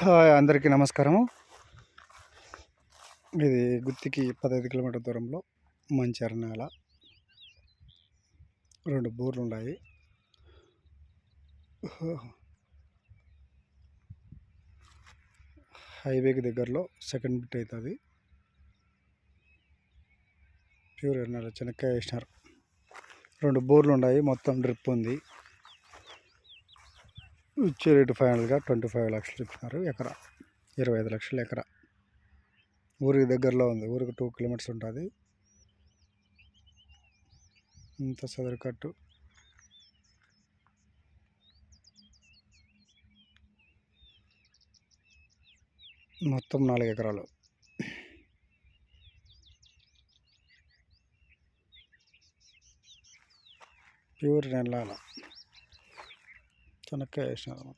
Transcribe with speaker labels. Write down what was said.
Speaker 1: Hi అందరికీ నమస్కారము. ఇది గుత్తికి 15 కిలోమీటర్ దూరంలో మంచర్ నేల. 2 బోర్లు ఉన్నాయి. హైవేకి దగ్గరలో సెకండ్ బిట్ అవుతుంది. ప్యూర్ నేల చెనక్కాయ వేసినారు. 2 బోర్లు ఉన్నాయి. మొత్తం డ్రిప్ ఉంది. ఇచ్చే రేటు ఫైనల్గా 25 లక్షలు చెప్తున్నారు. ఎకరా 25 లక్షలు ఎకరా. ఊరికి దగ్గరలో ఉంది. ఊరికి 2 కిలోమీటర్స్ ఉంటుంది. ఇంత సదరు కట్టు. మొత్తం 4 ఎకరాలు. ప్యూర్ నెల చెనక్కాయ వేసినారు.